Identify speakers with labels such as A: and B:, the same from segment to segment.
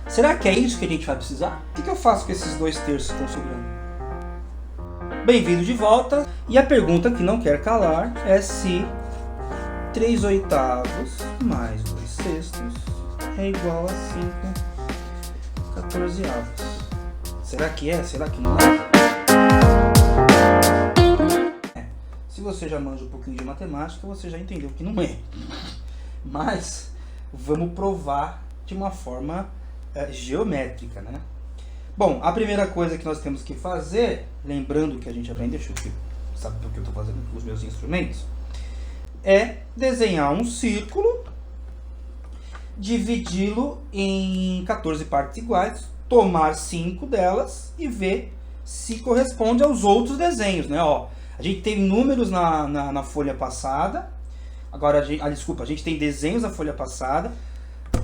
A: Será que é isso que a gente vai precisar? O que eu faço com esses 2/3 que estão sobrando? Bem-vindo de volta. E a pergunta que não quer calar é se 3/8 mais 2/6 é igual a 5/14. Será que é? Será que não é? Se você já manja um pouquinho de matemática, você já entendeu que não é. Mas vamos provar de uma forma geométrica, né? Bom, a primeira coisa que nós temos que fazer, lembrando que a gente aprende, sabe o que eu estou fazendo com os meus instrumentos, é desenhar um círculo, dividi-lo em 14 partes iguais, tomar 5 delas e ver se corresponde aos outros desenhos, né? Ó, a gente tem números na folha passada, agora desculpa, a gente tem desenhos na folha passada,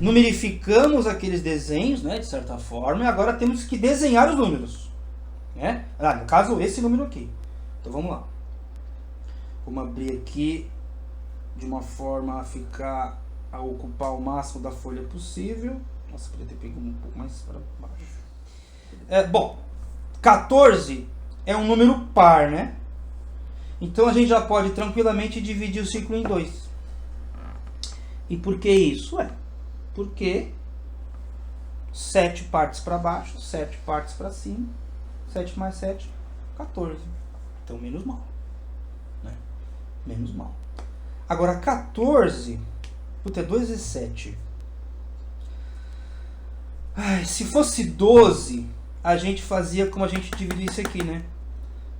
A: numerificamos aqueles desenhos, né, de certa forma, e agora temos que desenhar os números, né? No caso, esse número aqui. Então vamos lá. Vamos abrir aqui de uma forma a ocupar o máximo da folha possível. Nossa, podia ter pegado um pouco mais para baixo. Bom, 14 é um número par, né? Então a gente já pode tranquilamente dividir o círculo em 2. E por que isso? Porque 7 partes para baixo, 7 partes para cima, 7 mais 7, 14. Então menos mal, né? Menos mal. Agora 14, é 2 e 7. Se fosse 12, a gente fazia como a gente dividiu isso aqui, né?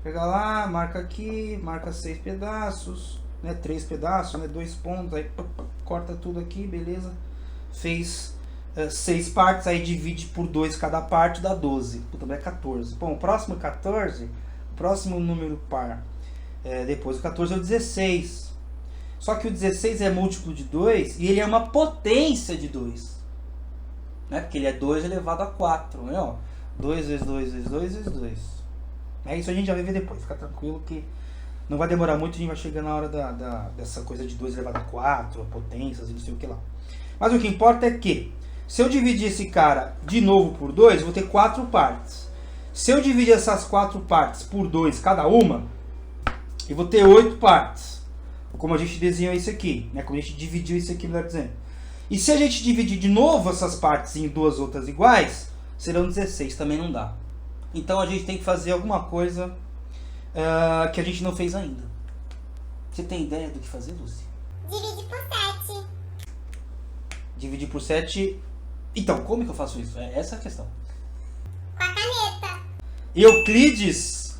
A: Pega lá, marca aqui, marca 6 pedaços, né? 3 pedaços, né? 2 pontos, aí corta tudo aqui, beleza? Fez 6 partes, aí divide por 2 cada parte, dá 12. Puta, é 14. Bom, o próximo 14, o próximo número par, depois do 14 é o 16. Só que o 16 é múltiplo de 2 e ele é uma potência de 2. Né? Porque ele é 2 elevado a 4, né? Ó, 2 vezes 2 vezes 2 vezes 2. Isso a gente já vai ver depois, fica tranquilo que não vai demorar muito, a gente vai chegar na hora dessa coisa de 2 elevado a 4, potências e não sei o que lá. Mas o que importa é que, se eu dividir esse cara de novo por 2, eu vou ter 4 partes. Se eu dividir essas 4 partes por 2 cada uma, eu vou ter 8 partes. Como a gente desenhou isso aqui, né? Como a gente dividiu isso aqui, melhor dizendo. E se a gente dividir de novo essas partes em duas outras iguais, serão 16, também não dá. Então a gente tem que fazer alguma coisa que a gente não fez ainda. Você tem ideia do que fazer, Lúcia?
B: Divide por 7.
A: Dividir por 7. Então, como que eu faço isso? Essa é a questão.
B: Com a caneta.
A: Euclides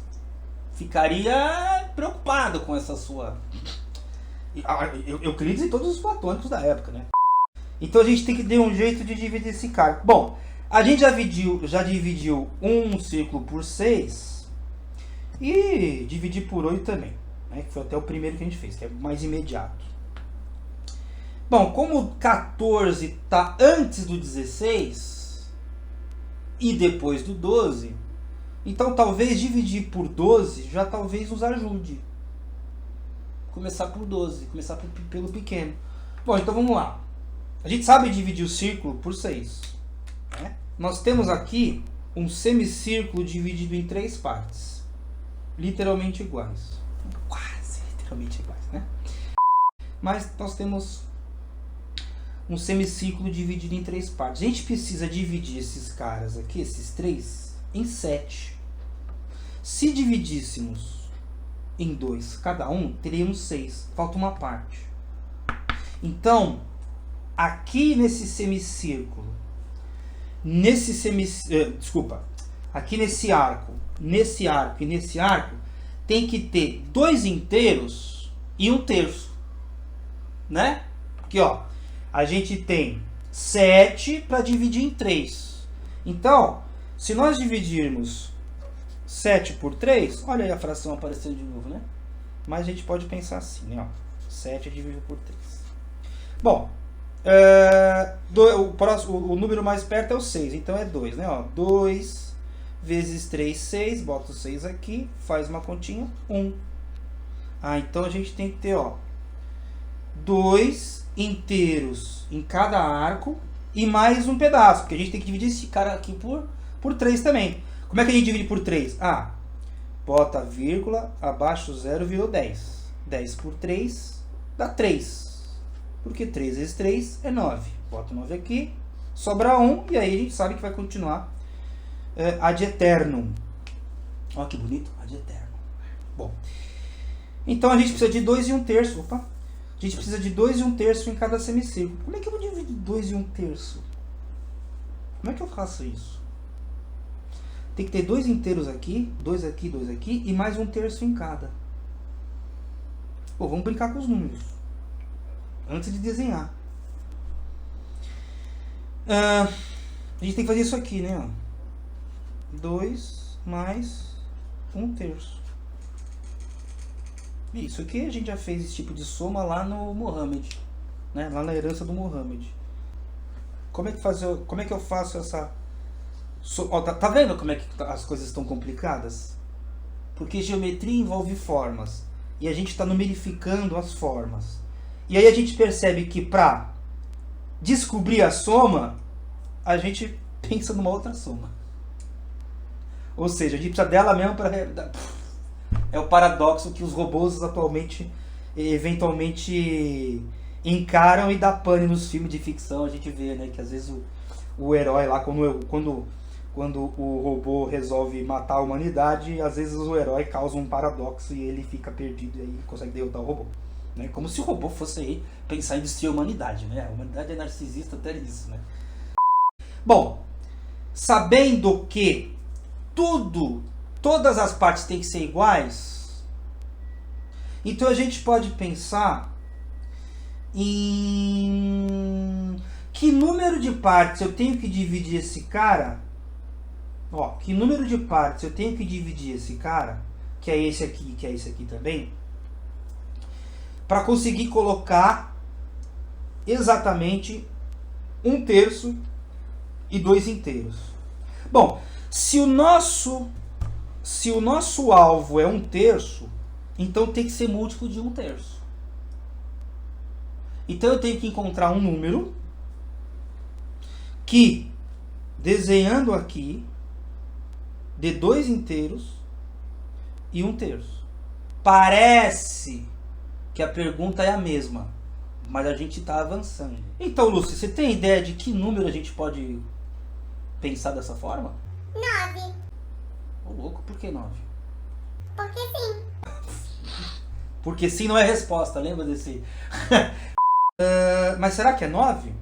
A: ficaria preocupado com essa sua... Euclides e todos os platônicos da época, né? Então a gente tem que dar um jeito de dividir esse cara. Bom, a gente já dividiu um círculo por 6 e dividir por 8 também, né? Que foi até o primeiro que a gente fez, que é mais imediato. Bom, como 14 está antes do 16 e depois do 12, então talvez dividir por 12 já talvez nos ajude. Começar por 12, começar pelo pequeno. Bom, então vamos lá. A gente sabe dividir o círculo por 6. Né? Nós temos aqui um semicírculo dividido em 3 partes. Literalmente iguais. Quase literalmente iguais, né? Mas nós temos um semicírculo dividido em 3 partes. A gente precisa dividir esses caras aqui, esses 3, em 7. Se dividíssemos em 2 cada um, teríamos 6. Falta uma parte. Então, aqui nesse semicírculo, aqui nesse arco e nesse arco, tem que ter 2 inteiros e 1/3. Né? Aqui, ó, a gente tem 7 para dividir em 3. Então, se nós dividirmos 7 por 3, olha aí a fração aparecendo de novo, né? Mas a gente pode pensar assim, né? Ó, 7 dividido por 3. Bom, o número mais perto é o 6, então é 2, né? Ó, 2 vezes 3, 6, bota o 6 aqui, faz uma continha, 1. Então a gente tem que ter, ó, 2 inteiros em cada arco e mais um pedaço, porque a gente tem que dividir esse cara aqui por 3 também. Como é que a gente divide por 3? Ah, bota a vírgula, abaixo 0 virou 10. 10 por 3 dá 3. Porque 3 vezes 3 é 9. Bota o 9 aqui, sobra 1, e aí a gente sabe que vai continuar ad eternum. Olha que bonito, ad eternum. Bom, então a gente precisa de 2 e 1/3. Opa! A gente precisa de 2 e 1/3 em cada semicírculo. Como é que eu vou dividir 2 e 1/3? Como é que eu faço isso? Tem que ter 2 inteiros aqui, 2 aqui, 2 aqui, e mais 1/3 em cada. Pô, vamos brincar com os números. Antes de desenhar. A gente tem que fazer isso aqui, né? Ó. 2 mais 1/3. Isso aqui a gente já fez esse tipo de soma lá no Mohammed, né? Lá na herança do Mohammed. Como é que eu faço essa... Ó, tá vendo como é que as coisas estão complicadas? Porque geometria envolve formas. E a gente está numerificando as formas. E aí a gente percebe que para descobrir a soma, a gente pensa numa outra soma. Ou seja, a gente precisa dela mesmo para... É o paradoxo que os robôs atualmente, eventualmente, encaram e dá pane nos filmes de ficção. A gente vê, né, que às vezes o herói lá, quando o robô resolve matar a humanidade, às vezes o herói causa um paradoxo e ele fica perdido e aí consegue derrotar o robô. Né? Como se o robô fosse aí pensar em destruir a humanidade. Né? A humanidade é narcisista até isso. Né? Bom, sabendo que todas as partes têm que ser iguais, então a gente pode pensar em que número de partes eu tenho que dividir esse cara. Ó, que número de partes eu tenho que dividir esse cara, que é esse aqui, que é esse aqui também, para conseguir colocar exatamente 1/3 e 2 inteiros. Bom, se o nosso alvo é 1/3, então tem que ser múltiplo de 1/3. Então eu tenho que encontrar um número que, desenhando aqui, dê 2 inteiros e 1/3. Parece que a pergunta é a mesma, mas a gente está avançando. Então, Lúcia, você tem ideia de que número a gente pode pensar dessa forma?
B: 9.
A: Ô louco, por que 9?
B: Porque sim.
A: Porque sim não é resposta, lembra desse? Mas será que é 9?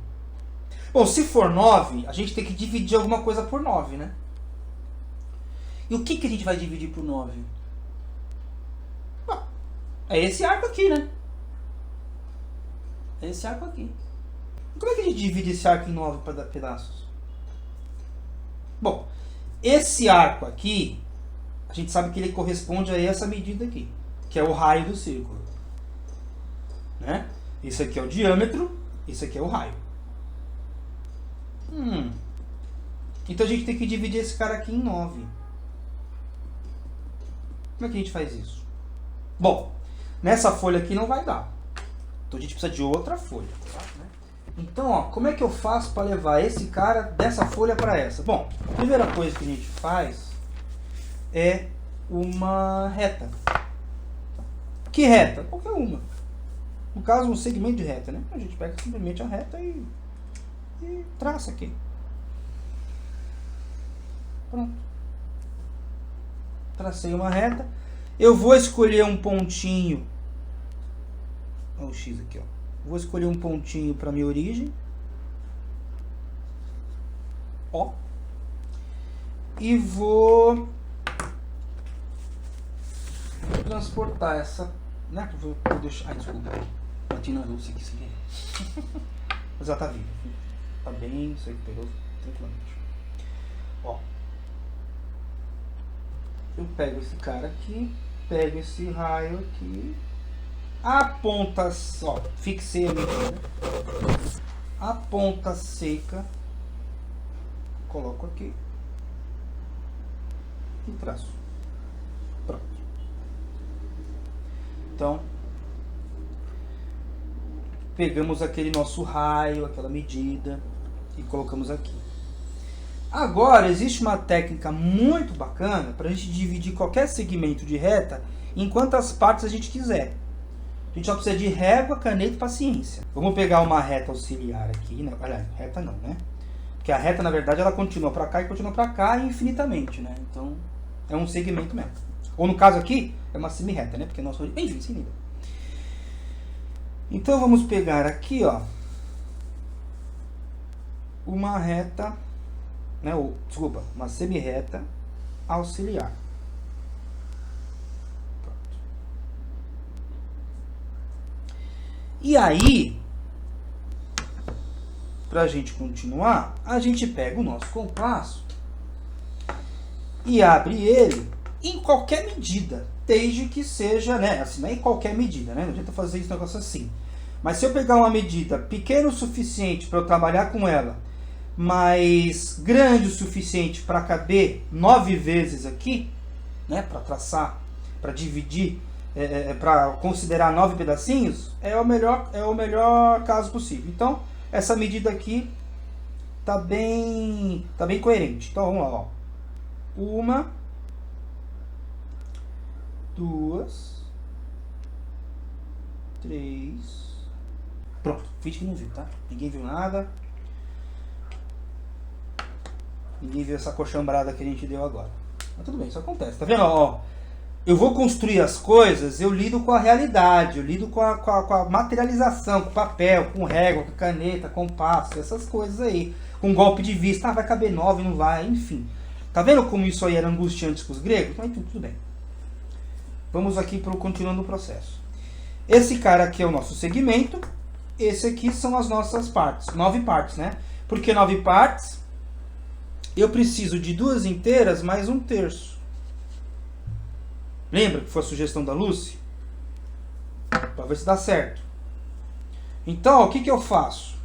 A: Bom, se for 9, a gente tem que dividir alguma coisa por 9, né? E o que a gente vai dividir por 9? É esse arco aqui, né? É esse arco aqui. Como é que a gente divide esse arco em 9 para dar pedaços? Bom, esse arco aqui, a gente sabe que ele corresponde a essa medida aqui, que é o raio do círculo. Né? Isso aqui é o diâmetro, isso aqui é o raio. Então a gente tem que dividir esse cara aqui em 9. Como é que a gente faz isso? Bom, nessa folha aqui não vai dar. Então a gente precisa de outra folha. Então, ó, como é que eu faço para levar esse cara dessa folha para essa? Bom, a primeira coisa que a gente faz é uma reta. Que reta? Qualquer uma. No caso, um segmento de reta, né? A gente pega simplesmente a reta e traça aqui. Pronto. Tracei uma reta. Eu vou escolher um pontinho. Olha o X aqui, ó. Vou escolher um pontinho para minha origem. Ó. E vou transportar essa, né? Vou deixar. Ai, desculpa. Bati na luz aqui, sem querer. Mas ela tá viva. Tá bem, isso aí que pegou tranquilamente. Ó. Eu pego esse cara aqui, pego esse raio aqui, a ponta, ó, fixei a medida, a ponta seca, coloco aqui e traço. Pronto. Então, pegamos aquele nosso raio, aquela medida, E colocamos aqui. Agora, existe uma técnica muito bacana para a gente dividir qualquer segmento de reta em quantas partes a gente quiser. A gente só precisa de régua, caneta e paciência. Vamos pegar uma reta auxiliar aqui, né? Olha, reta não, né? Porque a reta, na verdade, ela continua para cá e continua para cá infinitamente, né? Então, é um segmento mesmo. Ou no caso aqui, é uma semi-reta, né? Porque nosso... Enfim, se liga. Então, vamos pegar aqui, ó, uma reta, né? Desculpa, uma semi-reta auxiliar. E aí, para a gente continuar, a gente pega o nosso compasso e abre ele em qualquer medida, desde que seja, né, assim, não é em qualquer medida, né, não adianta fazer esse negócio assim. Mas se eu pegar uma medida pequena o suficiente para eu trabalhar com ela, mas grande o suficiente para caber 9 vezes aqui, né, para traçar, para dividir, para considerar 9 pedacinhos, é o melhor caso possível. Então, essa medida aqui tá bem coerente. Então, vamos lá, ó. 1, 2, 3. Pronto, finge que não viu, tá? Ninguém viu nada. Ninguém viu essa coxambrada que a gente deu agora. Mas tudo bem, isso acontece. Tá vendo, ó? Eu vou construir as coisas, eu lido com a realidade, eu lido com a materialização, com papel, com régua, com caneta, compasso, essas coisas aí. Com golpe de vista, ah, vai caber 9, não vai, enfim. Tá vendo como isso aí era angustiante com os gregos? Mas enfim, tudo bem. Vamos aqui para o continuando o processo. Esse cara aqui é o nosso segmento, esse aqui são as nossas partes, 9 partes, né? Por que 9 partes? Eu preciso de 2 inteiras mais 1/3. Lembra que foi a sugestão da Lucy? Para ver se dá certo. Então, o que eu faço?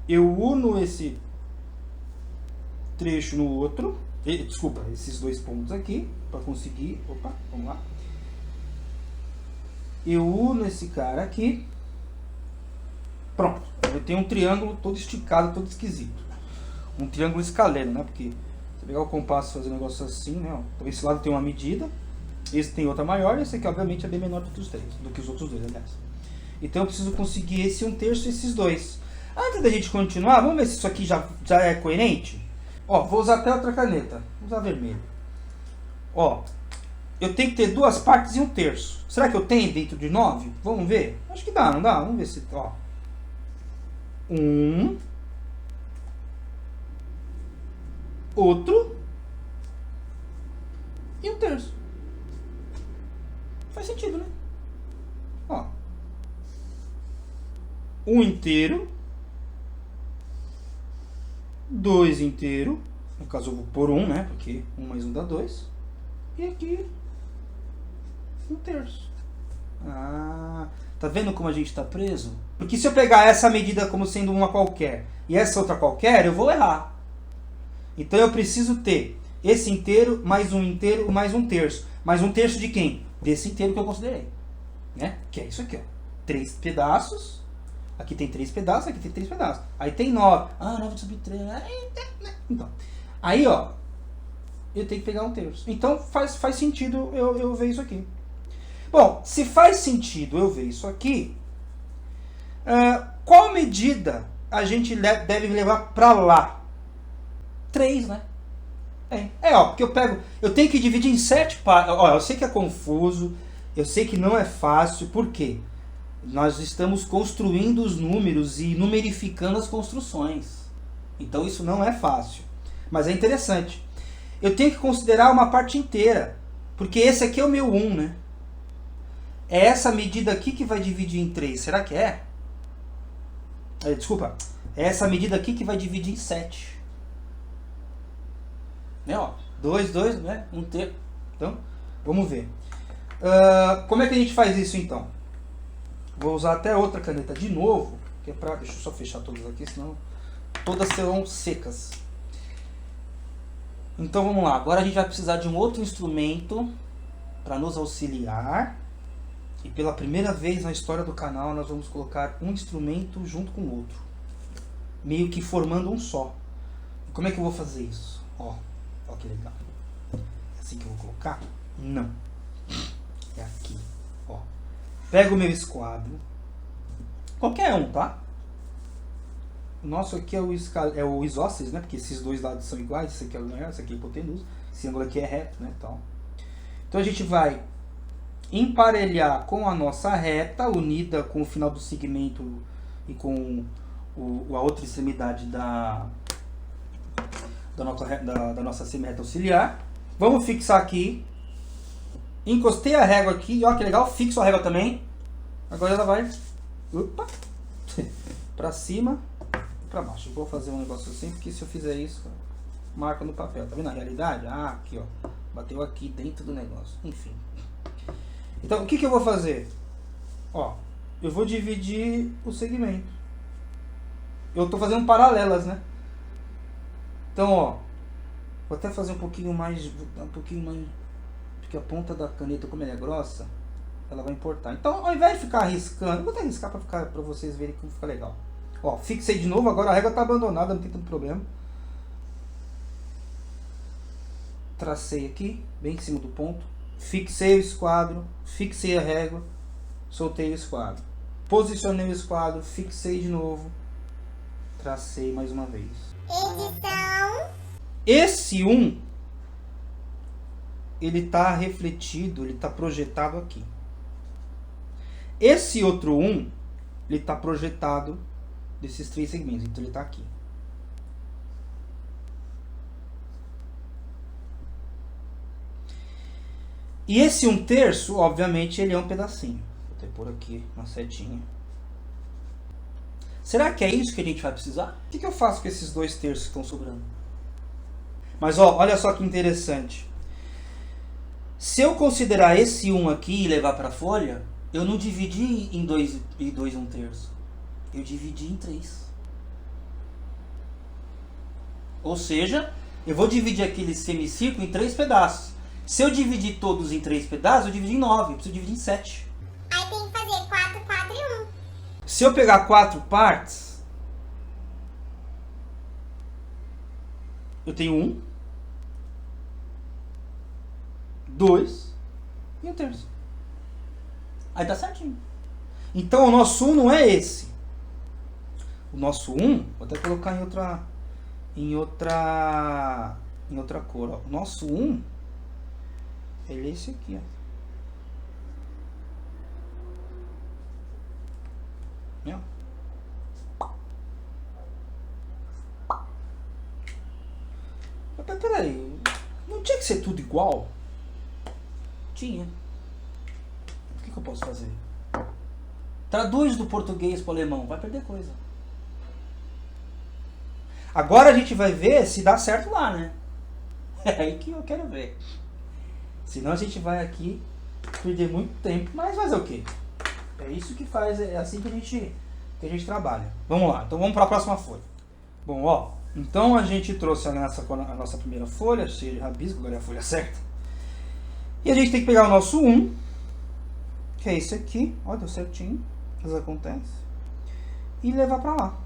A: Eu uno esse trecho no outro. Desculpa, esses 2 pontos aqui. Para conseguir... Opa, vamos lá. Eu uno esse cara aqui. Pronto. Eu tenho um triângulo todo esticado, todo esquisito. Um triângulo escaleno, né? Porque se pegar o compasso e fazer um negócio assim, né? Então esse lado tem uma medida, esse tem outra maior, e esse aqui obviamente é bem menor do que os outros dois, aliás. Então eu preciso conseguir esse 1/3 e esses 2. Antes da gente continuar, vamos ver se isso aqui já é coerente? Ó, vou usar até outra caneta. Vou usar vermelho. Ó, eu tenho que ter 2 partes e 1/3. Será que eu tenho dentro de 9? Vamos ver? Acho que dá, não dá? Vamos ver se... Ó. 1... outro e 1/3. Faz sentido, né? Ó, 1 inteiro, 2 inteiro, no caso eu vou pôr 1, né? Porque 1 mais 1 dá 2. E aqui 1/3. Ah, tá vendo como a gente está preso? Porque se eu pegar essa medida como sendo uma qualquer e essa outra qualquer, eu vou errar. Então eu preciso ter esse inteiro mais 1/3. Mais 1/3 de quem? Desse inteiro que eu considerei. Né? Que é isso aqui, ó. 3 pedaços. Aqui tem 3 pedaços, aqui tem 3 pedaços. Aí tem 9. Ah, 9 sobre 3. Então, aí, ó, eu tenho que pegar 1/3. Então faz sentido eu ver isso aqui. Bom, se faz sentido eu ver isso aqui, qual medida a gente deve levar para lá? 3, né? Ó, porque eu tenho que dividir em 7 partes. Ó, eu sei que é confuso, eu sei que não é fácil, por quê? Nós estamos construindo os números e numerificando as construções. Então isso não é fácil, mas é interessante. Eu tenho que considerar uma parte inteira, porque esse aqui é o meu 1, né? É essa medida aqui que vai dividir em 3, será que é? Desculpa, é essa medida aqui que vai dividir em 7. Né, ó, 2, né, 1/3. Então, vamos ver. Como é que a gente faz isso então? Vou usar até outra caneta de novo, que é pra... Deixa eu só fechar todas aqui, senão todas serão secas. Então vamos lá, agora a gente vai precisar de um outro instrumento para nos auxiliar. E pela primeira vez na história do canal, nós vamos colocar um instrumento junto com o outro. Meio que formando um só. E como é que eu vou fazer isso? Ó que legal. É assim que eu vou colocar? Não. É aqui. Ó. Pego o meu esquadro. Qualquer um, tá? O nosso aqui é o isósceles, né? Porque esses dois lados são iguais. Esse aqui é o maior, esse aqui é a hipotenusa. Esse ângulo aqui é reto, né? Então a gente vai emparelhar com a nossa reta, unida com o final do segmento e com a outra extremidade da nossa semi-reta auxiliar. Vamos fixar aqui. Encostei a régua aqui, ó que legal, fixo a régua também. Agora ela vai para cima e para baixo. Eu vou fazer um negócio assim, porque se eu fizer isso, marca no papel. Tá vendo a realidade? Ah, aqui ó, bateu aqui dentro do negócio. Enfim. Então o que eu vou fazer? Ó, eu vou dividir o segmento. Eu tô fazendo paralelas, né? Então ó, vou até fazer um pouquinho mais, porque a ponta da caneta, como ela é grossa, ela vai importar. Então, ao invés de ficar arriscando, vou até arriscar para vocês verem como fica legal. Ó, fixei de novo, agora a régua está abandonada, não tem tanto problema. Tracei aqui, bem em cima do ponto. Fixei o esquadro, fixei a régua, soltei o esquadro. Posicionei o esquadro, fixei de novo, tracei mais uma vez.
B: Edição.
A: Esse 1, ele está refletido, ele está projetado aqui. Esse outro 1, ele está projetado desses 3 segmentos, então ele está aqui. E esse 1/3, obviamente, ele é um pedacinho. Vou até pôr aqui uma setinha. Será que é isso que a gente vai precisar? O que eu faço com esses 2/3 que estão sobrando? Mas ó, olha só que interessante. Se eu considerar esse 1 aqui e levar para a folha, eu não dividi em 2 1/3. Eu dividi em 3. Ou seja, eu vou dividir aquele semicírculo em 3 pedaços. Se eu dividir todos em 3 pedaços, eu divido em 9. Eu preciso dividir em 7.
B: Aí tem que fazer 4, 4 e 1.
A: Se eu pegar 4 partes, eu tenho 1, 2 e 1/3. Aí tá certinho. Então o nosso 1 não é esse. O nosso 1, vou até colocar em outra cor. Ó. O nosso 1, ele é esse aqui. Ó. Mas peraí, não tinha que ser tudo igual? Tinha. O que eu posso fazer? Traduz do português para o alemão, vai perder coisa. Agora a gente vai ver se dá certo lá, né? É aí que eu quero ver. Senão a gente vai aqui perder muito tempo, mas fazer o quê? É isso que faz, é assim que a gente trabalha. Vamos lá, então vamos para a próxima folha. Bom, ó, então a gente trouxe a nossa primeira folha, cheia de rabisco, agora é a folha certa. E a gente tem que pegar o nosso 1, que é esse aqui, ó, deu certinho, isso acontece, e levar para lá.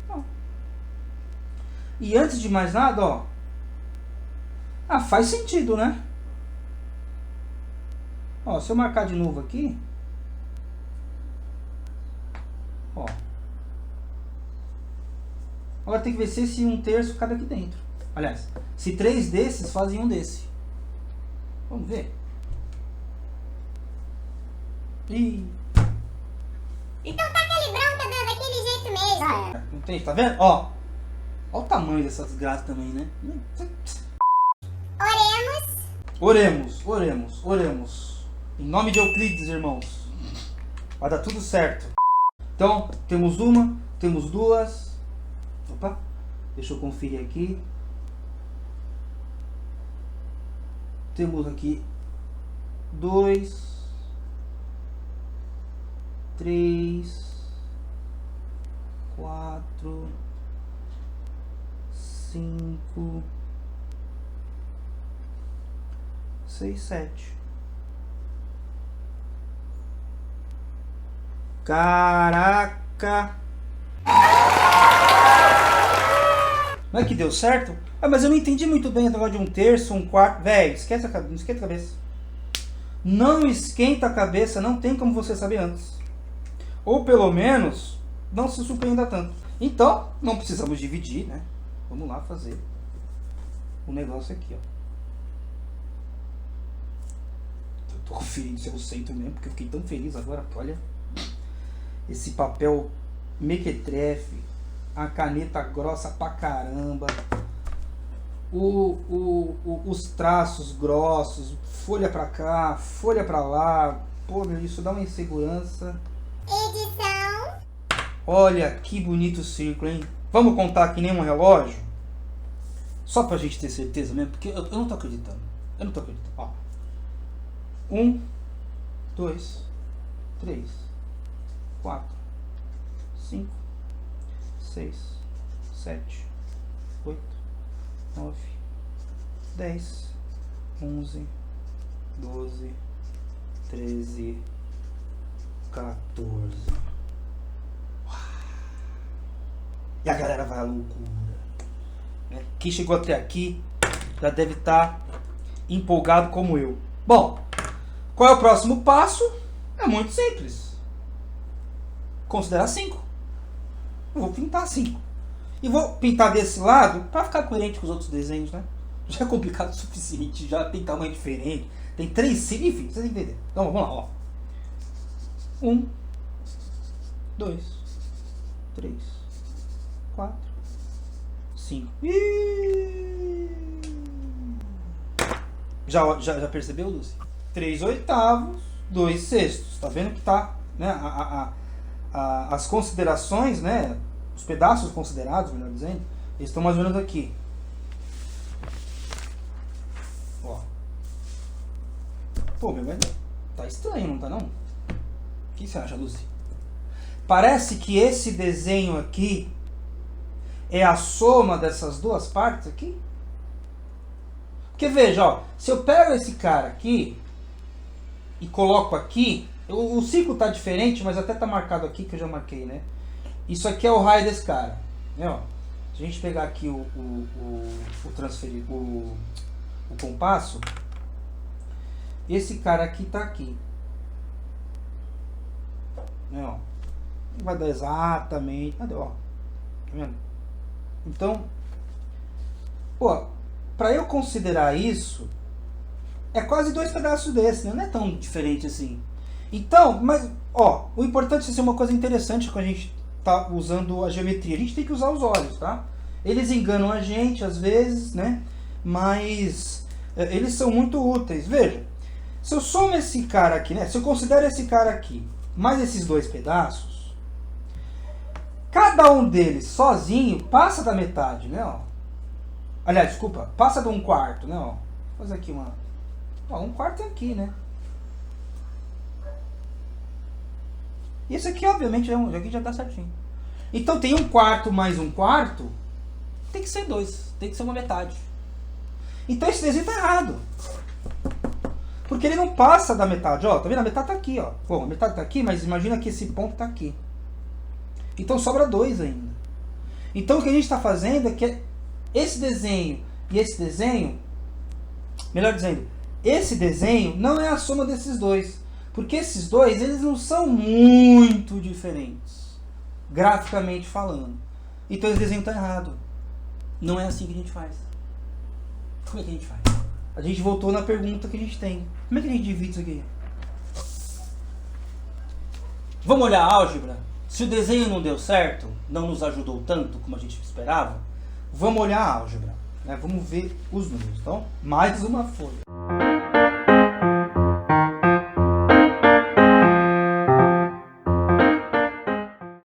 A: Ó. E antes de mais nada, ó, faz sentido, né? Ó, se eu marcar de novo aqui, ó, agora tem que ver se esse 1/3 cabe aqui dentro. Aliás, se 3 desses fazem um desse. Vamos ver. Ih.
B: Então tá calibrando, tá dando daquele jeito mesmo.
A: Entende? Tá vendo? Ó. Ó o tamanho dessa desgraça também, né? Oremos. Em nome de Euclides, irmãos. Vai dar tudo certo. Então, temos uma, temos duas. Opa, deixa eu conferir aqui. Temos aqui 2, 3, 4, 5, 6, 7. Caraca! Não é que deu certo? Ah, mas eu não entendi muito bem o negócio de um terço, um quarto. Velho, esquece não esquenta a cabeça. Não esquenta a cabeça, não tem como você saber antes. Ou pelo menos, não se surpreenda tanto. Então, não precisamos dividir, né? Vamos lá fazer o negócio aqui, ó. Eu tô conferindo se eu aceito mesmo, porque eu fiquei tão feliz agora. Olha, esse papel mequetrefe, a caneta grossa pra caramba, os traços grossos, folha pra cá, folha pra lá. Pô, meu, isso dá uma insegurança.
B: Edição.
A: Olha que bonito círculo, hein? Vamos contar que nem um relógio? Só pra gente ter certeza mesmo, porque eu não tô acreditando. Eu não tô acreditando. Ó. 1, 2, 3, 4, 5, 6, 7, 8, 9, 10, 11, 12, 13, 14. E a galera vai à loucura. Quem chegou até aqui já deve estar empolgado como eu. Bom, qual é o próximo passo? É muito simples. Considerar 5. Eu vou pintar 5. E vou pintar desse lado para ficar coerente com os outros desenhos, né? Já é complicado o suficiente, já tem tamanho diferente. Tem 3 cílios, enfim, vocês entenderam. Então vamos lá, ó. 1, 2, 3, 4, 5. Já percebeu, Lúcia? 3/8, 2/6. Tá vendo que tá, né? As considerações, né? Os pedaços considerados, melhor dizendo, eles estão mais ou menos aqui. Ó. Pô, meu, tá estranho, não tá não? O que você acha, Lúcia? Parece que esse desenho aqui é a soma dessas duas partes aqui. Porque veja, ó, se eu pego esse cara aqui e coloco aqui, o ciclo tá diferente, mas até tá marcado aqui, que eu já marquei, né? Isso aqui é o raio desse cara, né? Ó, se a gente pegar aqui o compasso, esse cara aqui tá aqui, né? Ó, não vai dar exatamente, cadê, ó? Tá vendo? Então, pô, para eu considerar isso, é quase 2 pedaços desse, né? Não é tão diferente assim. Então, mas, ó, o importante é ser uma coisa interessante quando a gente tá usando a geometria. A gente tem que usar os olhos, tá? Eles enganam a gente às vezes, né? Mas eles são muito úteis. Veja, se eu somo esse cara aqui, né? Se eu considero esse cara aqui, mais esses 2 pedaços, cada um deles sozinho passa da metade, né? Ó. Aliás, desculpa, passa de 1/4, né? Ó. Vou fazer aqui uma... Ó, 1/4 é aqui, né? Isso aqui, obviamente, aqui já dá certinho. Então tem 1/4 mais 1/4, tem que ser 2, tem que ser uma metade. Então esse desenho tá errado. Porque ele não passa da metade, ó. Tá vendo? A metade tá aqui, ó. Bom, a metade tá aqui, mas imagina que esse ponto tá aqui. Então sobra 2 ainda. Então o que a gente está fazendo é que esse desenho e esse desenho, melhor dizendo, esse desenho não é a soma desses 2. Porque esses 2, eles não são muito diferentes, graficamente falando. Então esse desenho está errado. Não é assim que a gente faz. Como é que a gente faz? A gente voltou na pergunta que a gente tem. Como é que a gente divide isso aqui? Vamos olhar a álgebra? Se o desenho não deu certo, não nos ajudou tanto como a gente esperava, vamos olhar a álgebra, né? Vamos ver os números. Então, mais uma folha.